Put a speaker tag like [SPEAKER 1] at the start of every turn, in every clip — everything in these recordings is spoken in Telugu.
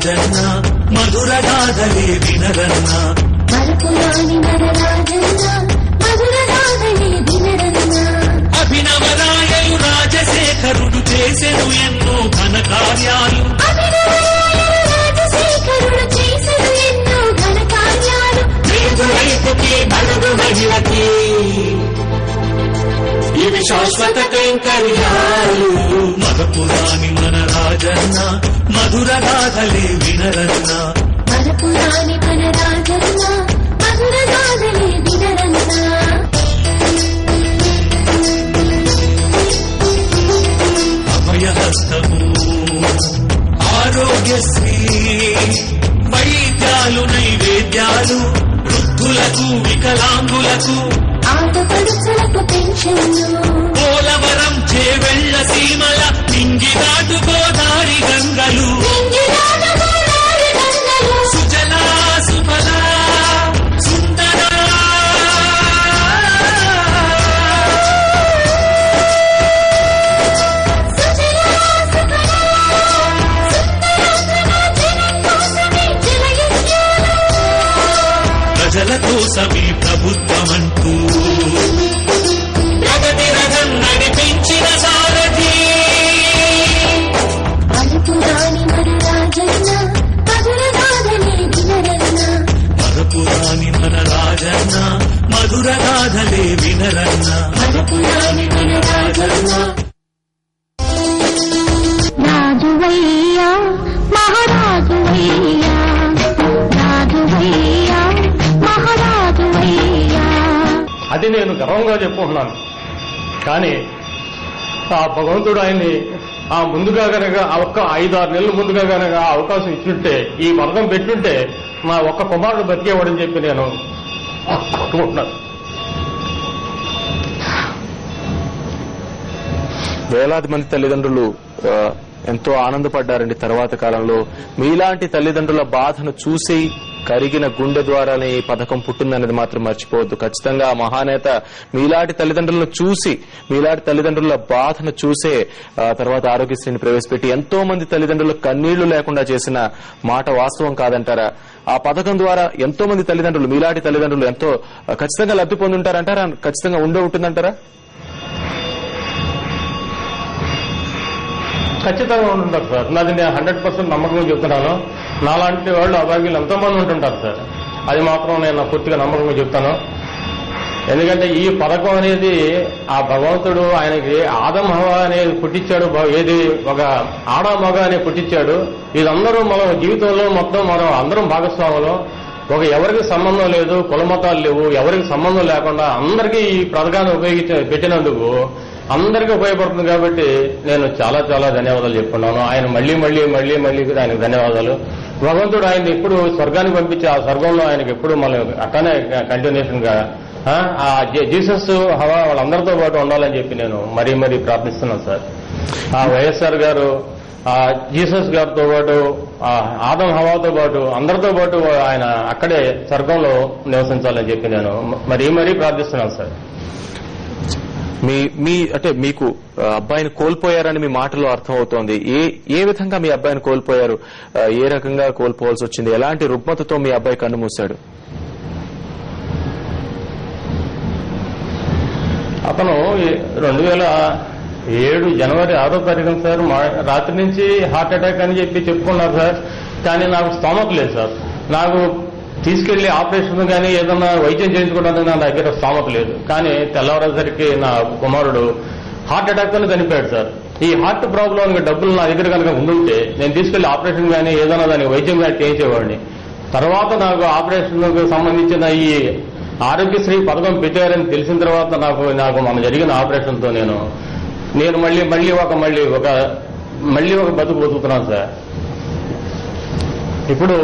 [SPEAKER 1] రాజన్న మధుర గాథలే వినరన్న
[SPEAKER 2] మరపురాని మన రాజన్న మధుర గాథలే వినరన్న
[SPEAKER 1] అభినవరాయలు రాజశేఖరుడు చేసెను ఎన్నో ఘన కార్యాలు రైతుకి బడుగు మహిళకి ఇవి శాశ్వత కైంకర్యాలు మరపురాని మన రాజన్న మధుర గాథలే వినరన్న
[SPEAKER 2] మరపురాని మన రాజన్న మధుర గాథలే వినరన్న
[SPEAKER 1] అభయహస్తము ఆరోగ్యశ్రీ వైద్యాలు నైవేద్యాలు వృద్ధులకు వికలాంగులకు
[SPEAKER 2] ఆటపడుచులకు పెన్షన్లు
[SPEAKER 1] పోలవరం చేవెళ్ల సీమల నింగిదాటు గోదారి గంగలు సుజలా సుఫలా సుందరా ప్రజల కోసమే ప్రభుత్వమంటూ ప్రగతి రథం నడిపించిన సారథి
[SPEAKER 2] మరపురాని మన రాజన్న మధుర గాథలే వినరన్న
[SPEAKER 1] మరపురాని మన రాజన్న మధుర గాథలే వినరన్న
[SPEAKER 2] మరపురాని మన రాజన్న రాజువయ్యా మహారాజువయ్యా రాజువయ్యా మహారాజువయ్యా
[SPEAKER 3] అది నేను గర్వంగా చెప్పుకుంటున్నాను. కానీ ఆ భగవంతుడు ఆయన్ని ఆ ముందుగా కనుక ఆ ఒక్క 5-6 నెలలు ముందుగా కనుక ఆ అవకాశం ఇచ్చుంటే, ఈ పథకం పెట్టుంటే నా ఒక్క కుమారుడు బతికేవాడని చెప్పి నేను అనుకుంటున్నాను.
[SPEAKER 4] వేలాది మంది తల్లిదండ్రులు ఎంతో ఆనందపడ్డారండి. తర్వాత కాలంలో మీలాంటి తల్లిదండ్రుల బాధను చూసి కరిగిన గుండె ద్వారానే ఈ పథకం పుట్టిందనేది మాత్రం మర్చిపోవద్దు. ఖచ్చితంగా ఆ మహానేత మీలాంటి తల్లిదండ్రులను చూసి, మీలాంటి తల్లిదండ్రుల బాధను చూసే తర్వాత ఆరోగ్యశ్రీని ప్రవేశపెట్టి ఎంతో మంది తల్లిదండ్రుల కన్నీళ్లు లేకుండా చేసిన మాట వాస్తవం కాదంటారా? ఆ పథకం ద్వారా ఎంతో మంది తల్లిదండ్రులు, మీలాంటి తల్లిదండ్రులు ఎంతో ఖచ్చితంగా లబ్ధి పొందుంటారంటారా? ఖచ్చితంగా ఉండే ఉంటుందంటారా?
[SPEAKER 3] ఖచ్చితంగా ఉంటుంటారు సార్. నాది నేను 100% నమ్మకంగా చెప్తున్నాను. నాలాంటి వాళ్ళు అభాగ్యులు ఎంతోమంది ఉంటుంటారు సార్. అది మాత్రం నేను పూర్తిగా నమ్మకంగా చెప్తాను. ఎందుకంటే ఈ పథకం అనేది ఆ భగవంతుడు ఆయనకి ఆదం హవ్వ అనేది పుట్టించాడు. ఏది ఒక ఆడ మగ అనేది పుట్టించాడు. ఇదందరూ మనం జీవితంలో మొత్తం మనం అందరం భాగస్వాములు. ఒక ఎవరికి సంబంధం లేదు, కులమతాలు లేవు, ఎవరికి సంబంధం లేకుండా అందరికీ ఈ పథకాన్ని పెట్టినందుకు అందరికీ ఉపయోగపడుతుంది. కాబట్టి నేను చాలా చాలా ధన్యవాదాలు చెప్పుకున్నాను. ఆయన మళ్లీ ఆయనకు ధన్యవాదాలు. భగవంతుడు ఆయన ఎప్పుడు స్వర్గానికి పంపించి ఆ స్వర్గంలో ఆయనకి ఎప్పుడు మళ్ళీ అట్లానే కంటిన్యూషన్ గా ఆ జీసస్ హవా వాళ్ళందరితో పాటు ఉండాలని చెప్పి నేను మరీ ప్రార్థిస్తున్నాను సార్. ఆ వైఎస్ఆర్ గారు ఆ జీసస్ గారితో పాటు ఆదం హవాతో పాటు అందరితో పాటు ఆయన అక్కడే స్వర్గంలో నివసించాలని చెప్పి నేను మరీ ప్రార్థిస్తున్నాను సార్.
[SPEAKER 4] అంటే మీకు అబ్బాయిని కోల్పోయారని మీ మాటలో అర్థమవుతోంది. ఏ విధంగా మీ అబ్బాయిని కోల్పోయారు? ఏ రకంగా కోల్పోవాల్సి వచ్చింది? ఎలాంటి రుగ్మతతో మీ అబ్బాయి కన్ను మూశాడు?
[SPEAKER 3] అతను 2007 జనవరి 6వ తారీఖున సార్ రాత్రి నుంచి హార్ట్ అటాక్ అని చెప్పి చెప్పుకున్నారు సార్. కానీ నాకు స్తోమత లేదు సార్. నాకు తీసుకెళ్లి ఆపరేషన్ కానీ ఏదన్నా వైద్యం చేయించుకోవడానికి నా దగ్గర స్తోమత లేదు. కానీ తెల్లవారేసరికి నా కుమారుడు హార్ట్ అటాక్ తో చనిపోయాడు సార్. ఈ హార్ట్ ప్రాబ్లం డబ్బులు నా దగ్గర కనుక ఉండుంటే నేను తీసుకెళ్లి ఆపరేషన్ కానీ ఏదైనా దానికి వైద్యం కానీ చేయించేవాడిని. తర్వాత నాకు ఆపరేషన్ సంబంధించిన ఈ ఆరోగ్యశ్రీ పథకం పెట్టారని తెలిసిన తర్వాత నాకు మన జరిగిన ఆపరేషన్ తో నేను మళ్ళీ ఒక బతుకుతున్నాను సార్. ఇప్పుడు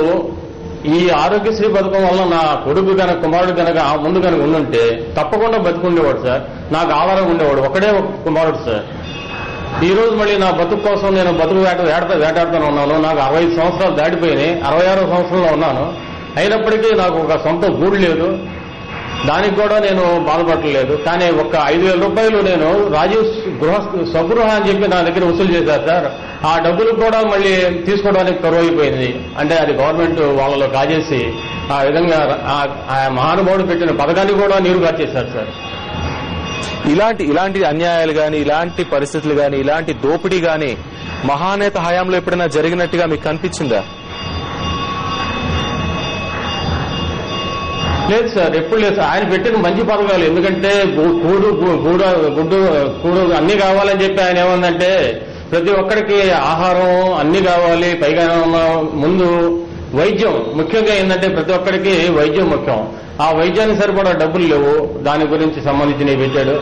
[SPEAKER 3] ఈ ఆరోగ్యశ్రీ పథకం వల్ల నా కొడుకు కనుక కుమారుడు కనుక ముందు కనుక ఉండుంటే తప్పకుండా బతుకుండేవాడు సార్. నాకు ఆధారం ఉండేవాడు. ఒకడే ఒక కుమారుడు సార్. ఈ రోజు మళ్ళీ నా బతుకు కోసం నేను వేటాడుతూనే ఉన్నాను. నాకు 65 సంవత్సరాలు దాటిపోయినాయి. 66వ సంవత్సరంలో ఉన్నాను. అయినప్పటికీ నాకు ఒక సొంత గూడు లేదు. దానికి కూడా నేను బాధపడలేదు. కానీ ఒక్క 5,000 రూపాయలు నేను రాజీవ్ స్వగృహ అని చెప్పి నా దగ్గర వసూలు చేశారు సార్. ఆ డబ్బులు కూడా మళ్ళీ తీసుకోవడానికి కరువైపోయింది. అంటే అది గవర్నమెంట్ వాళ్ళలో కాజేసి ఆ విధంగా ఆ మహానుభావుడు పెట్టిన పథకాన్ని కూడా నీరు కాచేశారు సార్.
[SPEAKER 4] ఇలాంటి అన్యాయాలు గాని, ఇలాంటి పరిస్థితులు గాని, ఇలాంటి దోపిడీ గాని మహానేత హయాంలో ఎప్పుడైనా జరిగినట్టుగా మీకు కనిపించిందా?
[SPEAKER 3] లేదు సార్, ఎప్పుడు లేదు సార్. ఆయన పెట్టిన మంచి పథకాలు, ఎందుకంటే కూడు అన్ని కావాలని చెప్పి ఆయన ఏమందంటే ప్రతి ఒక్కరికి ఆహారం అన్ని కావాలి, పైగా ముందు వైద్యం ముఖ్యంగా ఏంటంటే ప్రతి ఒక్కరికి వైద్యం ముఖ్యం. ఆ వైద్యానికి సరిపడా డబ్బులు లేవు, దాని గురించి సంబంధించినవి పెట్టాడు.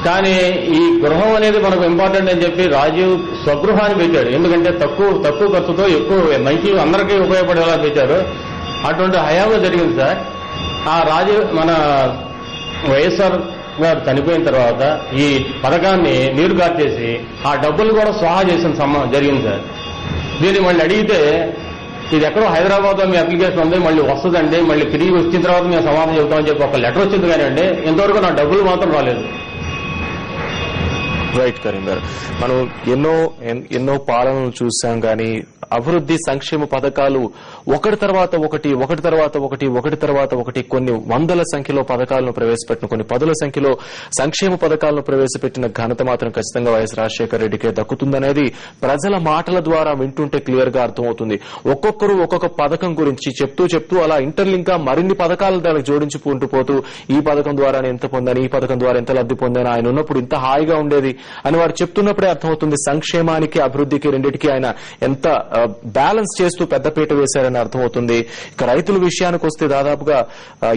[SPEAKER 3] కానీ ఈ గృహం అనేది మనకు ఇంపార్టెంట్ అని చెప్పి రాజీవ్ స్వగృహాన్ని పెట్టాడు. ఎందుకంటే తక్కువ ఖర్చుతో ఎక్కువ మంచి అందరికీ ఉపయోగపడేలా పెట్టారు. అటువంటి హయాంలో జరిగింది సార్. ఆ మన వైఎస్ఆర్ గారు చనిపోయిన తర్వాత ఈ పథకాన్ని నీరు కార్చేసి ఆ డబ్బులు కూడా స్వాహా చేసిన జరిగింది సార్. దీన్ని మళ్ళీ అడిగితే ఇది ఎక్కడో హైదరాబాద్ లో మీ అప్లికేషన్ ఉంది, మళ్ళీ వస్తుందండి, మళ్ళీ తిరిగి వచ్చిన తర్వాత మేము సమాధానం చెబుతామని చెప్పి ఒక లెటర్ వచ్చింది. కానీ అండి ఇంతవరకు నా డబ్బులు మాత్రం రాలేదు.
[SPEAKER 4] రైట్ కరీం గారు, మనం ఎన్నో పాలనలు చూసాం కానీ అభివృద్ధి సంక్షేమ పథకాలు ఒకటి తర్వాత ఒకటి కొన్ని వందల సంఖ్యలో పథకాలను ప్రవేశపెట్టిన, కొన్ని పదుల సంఖ్యలో సంక్షేమ పథకాలను ప్రవేశపెట్టిన ఘనత మాత్రం ఖచ్చితంగా వైఎస్ రాజశేఖర రెడ్డికే దక్కుతుందనేది ప్రజల మాటల ద్వారా వింటుంటే క్లియర్ గా అర్థమవుతుంది. ఒక్కొక్కరు ఒక్కొక్క పథకం గురించి చెప్తూ అలా ఇంటర్లింక్ గా మరిన్ని పథకాలు దానికి జోడించుకుంటూ పోతూ ఈ పథకం ద్వారా ఎంత పొందాను, ఈ పథకం ద్వారా ఎంత లబ్ధి పొందాను, ఆయన ఉన్నప్పుడు ఇంత హాయిగా ఉండేది అని వారు చెప్తున్నప్పుడే అర్థమవుతుంది సంక్షేమానికి అభివృద్ధికి రెండింటికి ఆయన ఎంత బ్యాలెన్స్ చేస్తూ పెద్దపీట వేశారని అర్థమవుతుంది. ఇక రైతుల విషయానికి వస్తే దాదాపుగా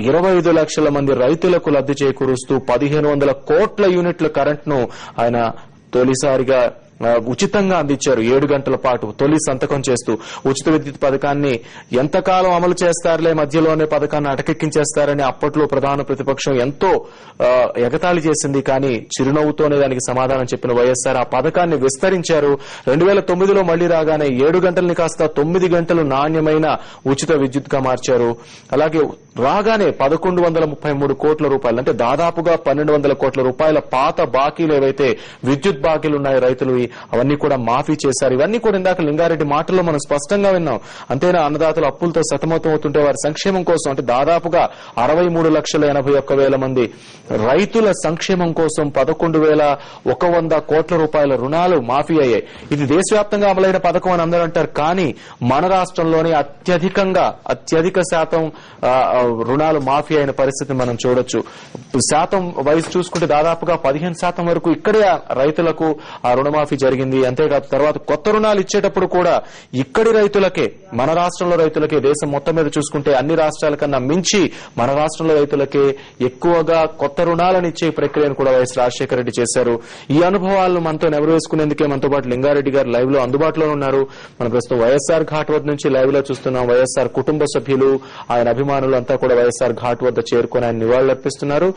[SPEAKER 4] 25 లక్షల మంది రైతులకు లబ్ధి చేకూరుస్తూ 1,500 కోట్ల యూనిట్ల కరెంట్ను ఆయన తొలిసారిగా ఉచితంగా అందించారు. 7 గంటల పాటు తొలి సంతకం చేస్తూ ఉచిత విద్యుత్ పథకాన్ని ఎంతకాలం అమలు చేస్తారులే, మధ్యలోనే పథకాన్ని అటకెక్కించేస్తారని అప్పట్లో ప్రధాన ప్రతిపక్షం ఎంతో ఎగతాళి చేసింది. కానీ చిరునవ్వుతోనే దానికి సమాధానం చెప్పిన వైఎస్ఆర్ ఆ పథకాన్ని విస్తరించారు. 2009లో మళ్లీ రాగానే 7 గంటల్ని కాస్త 9 గంటలు నాణ్యమైన ఉచిత విద్యుత్ గా మార్చారు. అలాగే రాగానే 1,133 కోట్ల రూపాయలు, అంటే దాదాపుగా 1,200 కోట్ల రూపాయల పాత బాకీలు ఏవైతే విద్యుత్ బాకీలు ఉన్నాయో రైతులు, అవన్నీ కూడా మాఫీ చేశారు. ఇవన్నీ కూడా ఇందాక లింగారెడ్డి మాటల్లో మనం స్పష్టంగా విన్నాం. అంతేనా, అన్నదాతలు అప్పులతో సతమతం అవుతుంటే వారి సంక్షేమం కోసం అంటే దాదాపుగా 63,81,000 మంది రైతుల సంక్షేమం కోసం 11,100 కోట్ల రూపాయల రుణాలు మాఫీ అయ్యాయి. ఇది దేశవ్యాప్తంగా అమలైన పథకం అని అందరూ అంటారు. కానీ మన రాష్ట్రంలోనే అత్యధిక శాతం రుణాలు మాఫీ అయిన పరిస్థితిని మనం చూడొచ్చు. శాతం వైజ్ చూసుకుంటే దాదాపుగా 15% వరకు ఇక్కడే రైతులకు ఆ రుణమాఫీ జరిగింది. అంతేకాదు తర్వాత కొత్త రుణాలు ఇచ్చేటప్పుడు కూడా ఇక్కడి రైతులకే, మన రాష్ట్రంలో రైతులకే, దేశం మొత్తం మీద చూసుకుంటే అన్ని రాష్ట్రాల కన్నా మించి మన రాష్ట్రంలో రైతులకే ఎక్కువగా కొత్త రుణాలను ఇచ్చే ప్రక్రియను కూడా వైఎస్ రాజశేఖర రెడ్డి చేశారు. ఈ అనుభవాలను మనతో నెవరు వేసుకునేందుకే మనతో పాటు లింగారెడ్డి గారు లైవ్ లో అందుబాటులో ఉన్నారు. మన ప్రస్తుతం వైఎస్ఆర్ ఘాట్ వద్ద నుంచి లైవ్ లో చూస్తున్నాం. వైఎస్ఆర్ కుటుంబ సభ్యులు, ఆయన అభిమానులు అంతా కూడా వైఎస్ఆర్ ఘాట్ వద్ద చేరుకుని ఆయన నివాళులర్పిస్తున్నారు.